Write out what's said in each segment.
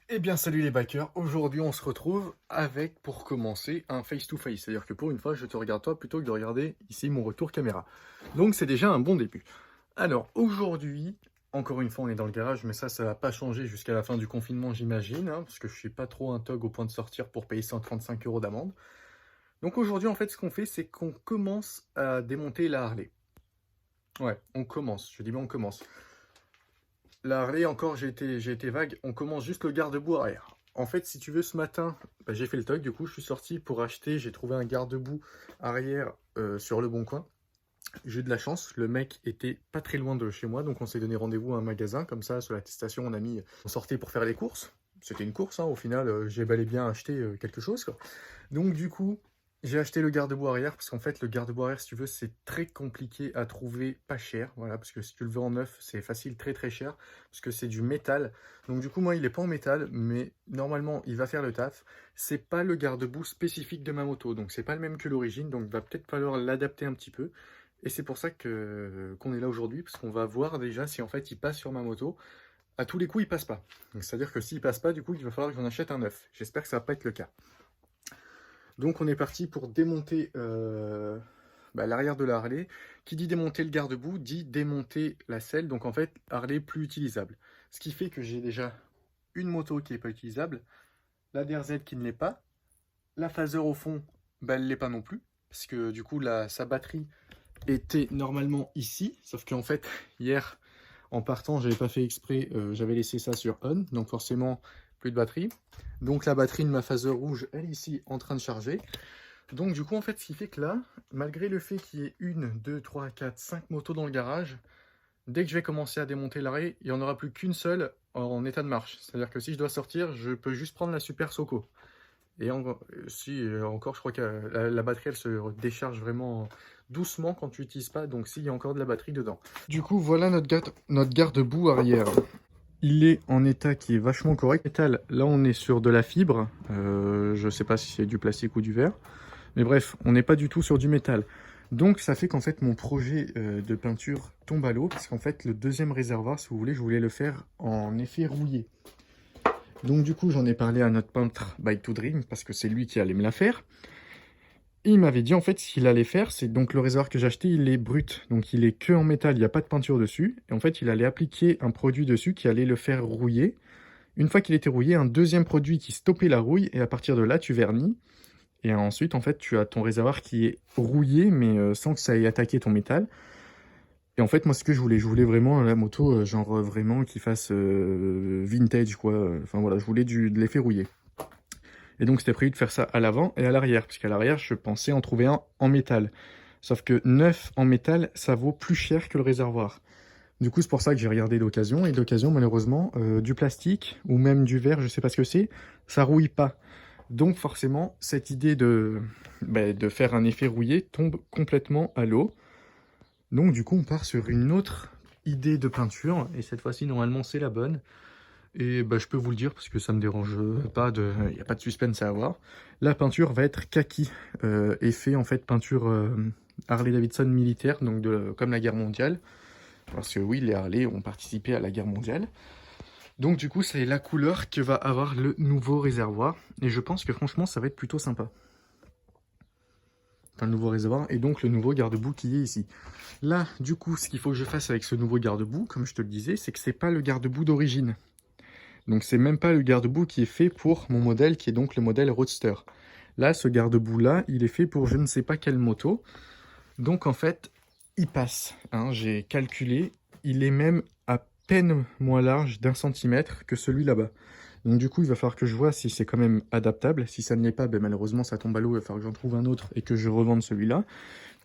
Eh bien salut les backers, aujourd'hui on se retrouve avec pour commencer un face-to-face, c'est-à-dire que pour une fois je te regarde toi plutôt que de regarder ici mon retour caméra. Donc c'est déjà un bon début. Alors aujourd'hui, encore une fois on est dans le garage, mais ça va pas changer jusqu'à la fin du confinement j'imagine, hein, parce que je suis pas trop un thug au point de sortir pour payer 135 € d'amende. Donc aujourd'hui en fait ce qu'on fait c'est qu'on commence à démonter la Harley. Ouais, on commence, je dis bien on commence. La Harley, encore, j'ai été vague. On commence juste le garde-boue arrière. En fait, si tu veux, ce matin, j'ai fait le toc. Du coup, je suis sorti pour acheter. J'ai trouvé un garde-boue arrière sur le Bon Coin. J'ai eu de la chance. Le mec était pas très loin de chez moi. Donc, on s'est donné rendez-vous à un magasin. Comme ça, sur l'attestation, on sortait pour faire les courses. C'était une course, hein. Au final, j'ai bel et bien acheté quelque chose, quoi. Donc, du coup, j'ai acheté le garde-boue arrière parce qu'en fait, le garde-boue arrière, si tu veux, c'est très compliqué à trouver, pas cher. Voilà, parce que si tu le veux en neuf, c'est facile, très très cher, parce que c'est du métal. Donc du coup, moi, il est pas en métal, mais normalement, il va faire le taf. C'est pas le garde-boue spécifique de ma moto, donc c'est pas le même que l'origine, donc il va peut-être falloir l'adapter un petit peu. Et c'est pour ça que qu'on est là aujourd'hui, parce qu'on va voir déjà si en fait il passe sur ma moto. À tous les coups, il passe pas. Donc c'est-à-dire que s'il passe pas, du coup, il va falloir que j'en achète un neuf. J'espère que ça va pas être le cas. Donc on est parti pour démonter l'arrière de la Harley. Qui dit démonter le garde-boue, dit démonter la selle. Donc en fait, Harley plus utilisable. Ce qui fait que j'ai déjà une moto qui n'est pas utilisable, la DRZ qui ne l'est pas, la phaser au fond, elle ne l'est pas non plus. Parce que du coup, sa batterie était normalement ici. Sauf qu'en fait, hier, en partant, j'avais pas fait exprès, j'avais laissé ça sur on. Donc forcément, plus de batterie. Donc la batterie de ma phaser rouge, elle est ici en train de charger. Donc du coup, en fait, ce qui fait que là, malgré le fait qu'il y ait 1, 2, 3, 4, 5 motos dans le garage, dès que je vais commencer à démonter l'arrêt, il n'y en aura plus qu'une seule en état de marche. C'est-à-dire que si je dois sortir, je peux juste prendre la Super Soco. Et encore, je crois que la batterie, elle se décharge vraiment doucement quand tu n'utilises pas, donc s'il y a encore de la batterie dedans. Du coup, voilà notre garde-boue arrière. Il est en état qui est vachement correct. Métal, là on est sur de la fibre, je sais pas si c'est du plastique ou du verre. Mais bref, on n'est pas du tout sur du métal. Donc ça fait qu'en fait mon projet de peinture tombe à l'eau, parce qu'en fait le deuxième réservoir, si vous voulez, je voulais le faire en effet rouillé. Donc du coup j'en ai parlé à notre peintre By To Dream, parce que c'est lui qui allait me la faire. Et il m'avait dit en fait ce qu'il allait faire, c'est donc le réservoir que j'ai acheté, il est brut, donc il est que en métal, il n'y a pas de peinture dessus. Et en fait il allait appliquer un produit dessus qui allait le faire rouiller. Une fois qu'il était rouillé, un deuxième produit qui stoppait la rouille, et à partir de là tu vernis. Et ensuite, en fait, tu as ton réservoir qui est rouillé, mais sans que ça ait attaqué ton métal. Et en fait, moi, ce que je voulais vraiment la moto, genre vraiment qu'il fasse vintage, quoi. Enfin voilà, je voulais de l'effet rouillé. Et donc, c'était prévu de faire ça à l'avant et à l'arrière, parce qu'à l'arrière, je pensais en trouver un en métal. Sauf que neuf en métal, ça vaut plus cher que le réservoir. Du coup, c'est pour ça que j'ai regardé d'occasion. Et d'occasion, malheureusement, du plastique ou même du verre, je sais pas ce que c'est, ça rouille pas. Donc forcément, cette idée de faire un effet rouillé tombe complètement à l'eau. Donc du coup, on part sur une autre idée de peinture. Et cette fois-ci, normalement, c'est la bonne. Et je peux vous le dire parce que ça me dérange pas, il n'y a pas de suspense à avoir. La peinture va être kaki. Effet, en fait, peinture Harley-Davidson militaire, donc comme la guerre mondiale. Parce que oui, les Harley ont participé à la guerre mondiale. Donc du coup, c'est la couleur que va avoir le nouveau réservoir. Et je pense que franchement, ça va être plutôt sympa. Enfin, le nouveau réservoir et donc le nouveau garde-boue qui est ici. Là, du coup, ce qu'il faut que je fasse avec ce nouveau garde-boue, comme je te le disais, c'est que c'est pas le garde-boue d'origine. Donc c'est même pas le garde-boue qui est fait pour mon modèle, qui est donc le modèle Roadster. Là, ce garde-boue-là, il est fait pour je ne sais pas quelle moto. Donc en fait, il passe. Hein, j'ai calculé, il est même à peine moins large d'1 centimètre que celui là-bas. Donc du coup, il va falloir que je vois si c'est quand même adaptable. Si ça ne l'est pas, malheureusement, ça tombe à l'eau, il va falloir que j'en trouve un autre et que je revende celui-là.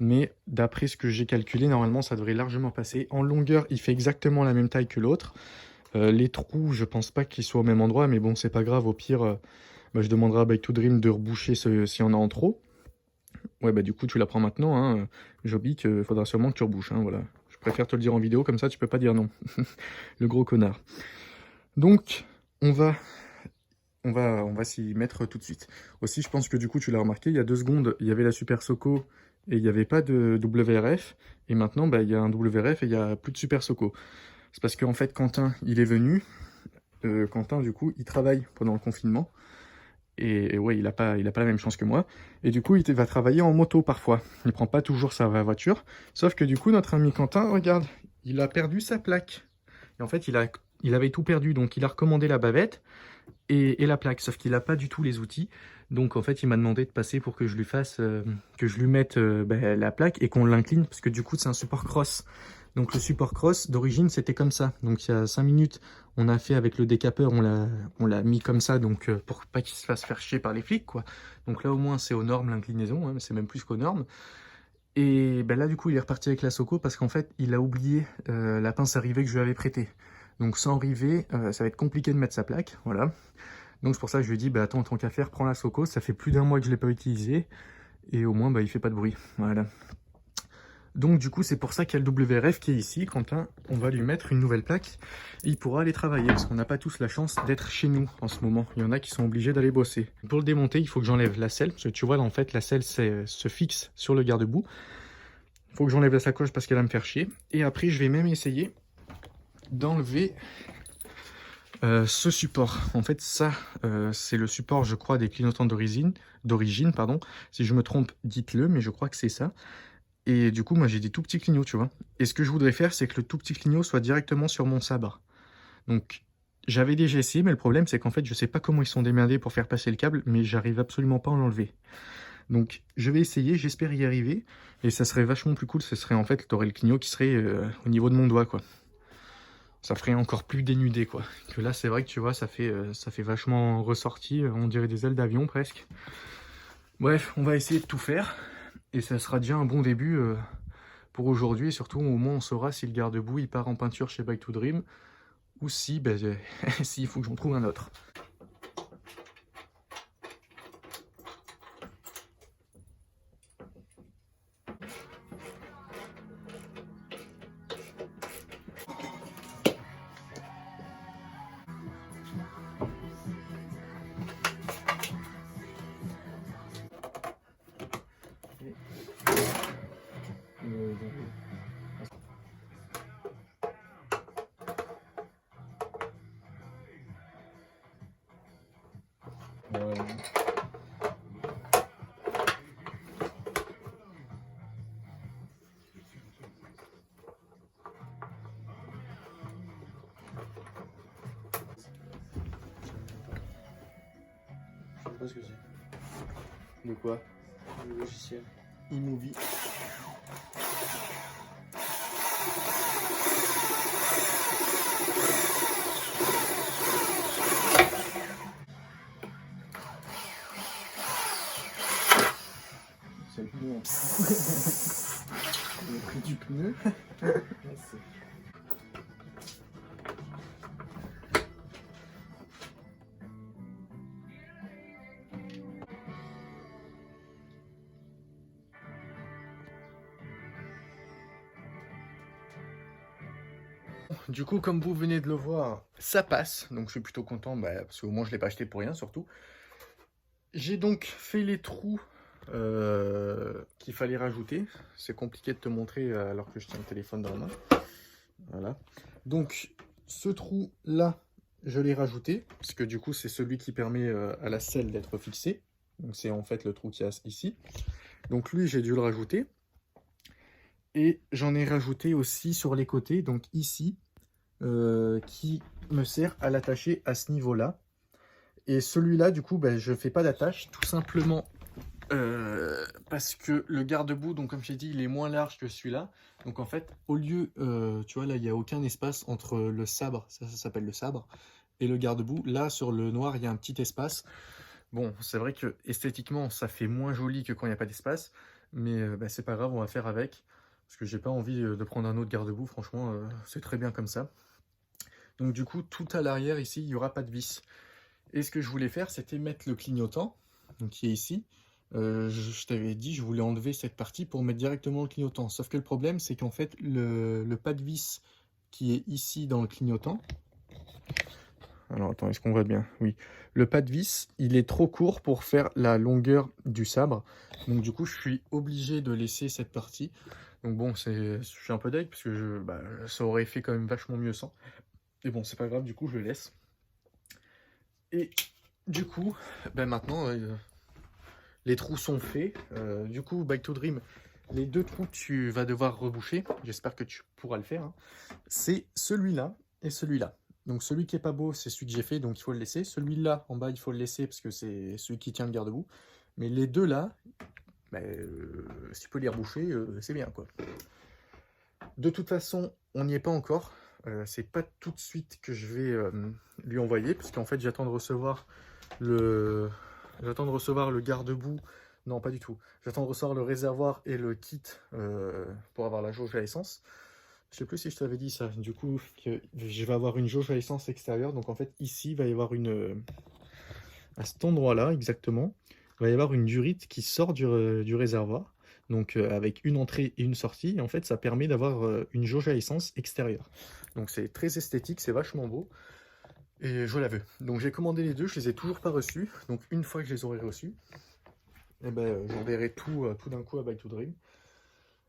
Mais d'après ce que j'ai calculé, normalement, ça devrait largement passer. En longueur, il fait exactement la même taille que l'autre. Les trous, je pense pas qu'ils soient au même endroit, mais bon, c'est pas grave. Au pire, je demanderai à Bike to Dream de reboucher s'il y en a en trop. Ouais, du coup, tu la prends maintenant, hein. Joby, qu'il faudra sûrement que tu rebouches, hein, voilà. Je préfère te le dire en vidéo, comme ça, tu peux pas dire non. Le gros connard. Donc, on va s'y mettre tout de suite. Aussi, je pense que du coup, tu l'as remarqué, il y a 2 secondes, il y avait la Super Soco et il n'y avait pas de WRF. Et maintenant, il y a un WRF et il n'y a plus de Super Soco. C'est parce qu'en fait, Quentin, il est venu. Quentin, du coup, il travaille pendant le confinement. Et ouais, il a pas la même chance que moi. Et du coup, il va travailler en moto parfois. Il prend pas toujours sa vraie voiture. Sauf que du coup, notre ami Quentin, regarde, il a perdu sa plaque. Et en fait, il avait tout perdu. Donc, il a recommandé la bavette et la plaque. Sauf qu'il n'a pas du tout les outils. Donc, en fait, il m'a demandé de passer pour que je lui fasse, que je lui mette la plaque et qu'on l'incline. Parce que du coup, c'est un support cross. Donc, le support cross, d'origine, c'était comme ça. Donc, il y a 5 minutes, on a fait avec le décapeur, on l'a mis comme ça, donc pour pas qu'il se fasse faire chier par les flics, quoi. Donc là, au moins, c'est aux normes l'inclinaison, hein, c'est même plus qu'aux normes. Et ben là, du coup, il est reparti avec la Soco parce qu'en fait, il a oublié la pince à rivet que je lui avais prêtée. Donc sans rivet, ça va être compliqué de mettre sa plaque, voilà. Donc c'est pour ça que je lui ai dit, bah attends, tant qu'à faire, prends la Soco, ça fait plus d'un mois que je l'ai pas utilisée, et au moins, bah il fait pas de bruit, voilà. Donc du coup, c'est pour ça qu'il y a le WRF qui est ici. Quentin, on va lui mettre une nouvelle plaque et il pourra aller travailler parce qu'on n'a pas tous la chance d'être chez nous en ce moment. Il y en a qui sont obligés d'aller bosser. Pour le démonter, il faut que j'enlève la selle parce que tu vois, là, en fait, la selle se fixe sur le garde-boue. Il faut que j'enlève la sacoche parce qu'elle va me faire chier. Et après, je vais même essayer d'enlever ce support. En fait, ça, c'est le support, je crois, des clignotants d'origine, pardon. Si je me trompe, dites-le, mais je crois que c'est ça. Et du coup, moi, j'ai des tout petits clignots, tu vois. Et ce que je voudrais faire, c'est que le tout petit clignot soit directement sur mon sabre. Donc, j'avais déjà essayé, mais le problème, c'est qu'en fait, je sais pas comment ils sont démerdés pour faire passer le câble, mais j'arrive absolument pas à l'enlever. Donc, je vais essayer, j'espère y arriver. Et ça serait vachement plus cool, ce serait en fait, t'aurais le clignot qui serait au niveau de mon doigt, quoi. Ça ferait encore plus dénudé, quoi. Que là, c'est vrai que tu vois, ça fait vachement ressorti, on dirait des ailes d'avion presque. Bref, on va essayer de tout faire. Et ça sera déjà un bon début pour aujourd'hui. Et surtout, au moins, on saura si le garde-boue il part en peinture chez Bike to Dream ou si, s'il faut que j'en trouve un autre. Je sais pas ce que c'est. De quoi? Le logiciel. iMovie. C'est le pneu. Le prix du pneu. Du coup, comme vous venez de le voir, ça passe. Donc je suis plutôt content, parce qu'au moins je ne l'ai pas acheté pour rien surtout. J'ai donc fait les trous qu'il fallait rajouter. C'est compliqué de te montrer alors que je tiens le téléphone dans la main. Voilà. Donc ce trou là, je l'ai rajouté. Parce que du coup, c'est celui qui permet à la selle d'être fixée. Donc c'est en fait le trou qu'il y a ici. Donc lui, j'ai dû le rajouter. Et j'en ai rajouté aussi sur les côtés, donc ici, qui me sert à l'attacher à ce niveau-là. Et celui-là, du coup, je ne fais pas d'attache, tout simplement parce que le garde-boue, donc comme j'ai dit, il est moins large que celui-là. Donc en fait, au lieu, tu vois, là, il n'y a aucun espace entre le sabre, ça s'appelle le sabre, et le garde-boue. Là, sur le noir, il y a un petit espace. Bon, c'est vrai que esthétiquement, ça fait moins joli que quand il n'y a pas d'espace, mais c'est pas grave, on va faire avec. Parce que j'ai pas envie de prendre un autre garde-boue, franchement, c'est très bien comme ça. Donc du coup, tout à l'arrière ici, il n'y aura pas de vis. Et ce que je voulais faire, c'était mettre le clignotant, donc qui est ici. Je t'avais dit, je voulais enlever cette partie pour mettre directement le clignotant. Sauf que le problème, c'est qu'en fait, le pas de vis qui est ici dans le clignotant... Alors attends, est-ce qu'on voit bien? Oui. Le pas de vis, il est trop court pour faire la longueur du sabre. Donc du coup, je suis obligé de laisser cette partie. Donc bon, je suis un peu deg parce que ça aurait fait quand même vachement mieux sans. Et bon, c'est pas grave, du coup, je le laisse. Et du coup, ben maintenant, les trous sont faits. Du coup, Bike to Dream, les 2 trous que tu vas devoir reboucher, j'espère que tu pourras le faire, hein, c'est celui-là et celui-là. Donc celui qui est pas beau, c'est celui que j'ai fait, donc il faut le laisser. Celui-là, en bas, il faut le laisser parce que c'est celui qui tient le garde-boue. Mais les deux là, ben, si tu peux les reboucher, c'est bien, quoi. De toute façon, on n'y est pas encore. C'est pas tout de suite que je vais lui envoyer, parce qu'en fait, j'attends de recevoir le garde-boue. Non, pas du tout. J'attends de recevoir le réservoir et le kit pour avoir la jauge à essence. Je sais plus si je t'avais dit ça. Du coup, que je vais avoir une jauge à essence extérieure. Donc en fait, ici, il va y avoir à cet endroit-là, exactement, il va y avoir une durite qui sort du réservoir. Donc avec une entrée et une sortie. Et en fait, ça permet d'avoir une jauge à essence extérieure. Donc c'est très esthétique, c'est vachement beau. Et je la veux. Donc j'ai commandé les deux, je les ai toujours pas reçus. Donc une fois que je les aurai reçus, eh ben, j'enverrai tout d'un coup à Bike to Dream.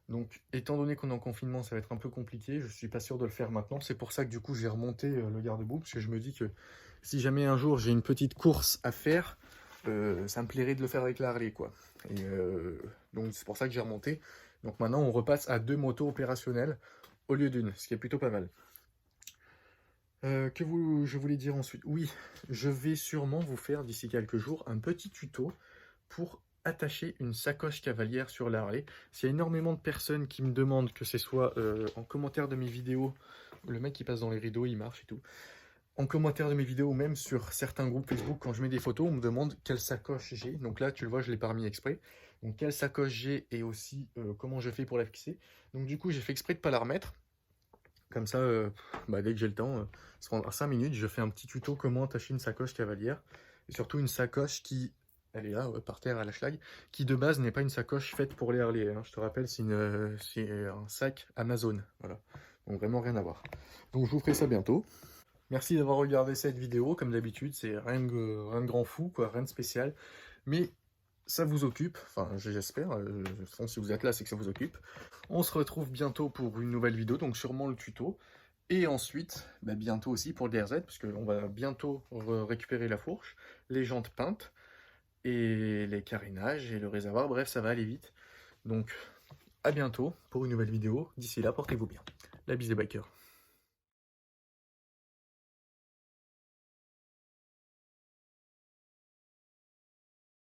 Donc étant donné qu'on est en confinement, ça va être un peu compliqué. Je suis pas sûr de le faire maintenant. C'est pour ça que du coup j'ai remonté le garde-boue. Parce que je me dis que si jamais un jour j'ai une petite course à faire, ça me plairait de le faire avec la Harley, quoi. Et donc c'est pour ça que j'ai remonté. Donc maintenant on repasse à 2 motos opérationnelles au lieu d'une, ce qui est plutôt pas mal. Je voulais dire ensuite, oui, je vais sûrement vous faire d'ici quelques jours un petit tuto pour attacher une sacoche cavalière sur la Harley. S'il y a énormément de personnes qui me demandent, que ce soit en commentaire de mes vidéos, le mec qui passe dans les rideaux, il marche et tout, en commentaire de mes vidéos ou même sur certains groupes Facebook, quand je mets des photos, on me demande quelle sacoche j'ai. Donc là, tu le vois, je l'ai pas remis exprès. Donc quelle sacoche j'ai et aussi comment je fais pour la fixer. Donc du coup, j'ai fait exprès de pas la remettre. Comme ça, dès que j'ai le temps, ça prendra 5 minutes, je fais un petit tuto comment attacher une sacoche cavalière. Et surtout une sacoche qui, elle est là, par terre à la schlag, qui de base n'est pas une sacoche faite pour les Harley, hein. Je te rappelle, c'est un sac Amazon. Voilà. Donc vraiment rien à voir. Donc je vous ferai ça bientôt. Merci d'avoir regardé cette vidéo, comme d'habitude, c'est rien de grand fou, quoi, rien de spécial. Mais ça vous occupe, enfin j'espère, de toute façon si vous êtes là c'est que ça vous occupe. On se retrouve bientôt pour une nouvelle vidéo, donc sûrement le tuto. Et ensuite, bientôt aussi pour le DRZ, parce qu'on va bientôt récupérer la fourche, les jantes peintes, et les carénages, et le réservoir, bref ça va aller vite. Donc à bientôt pour une nouvelle vidéo, d'ici là portez-vous bien. La bise des bikers.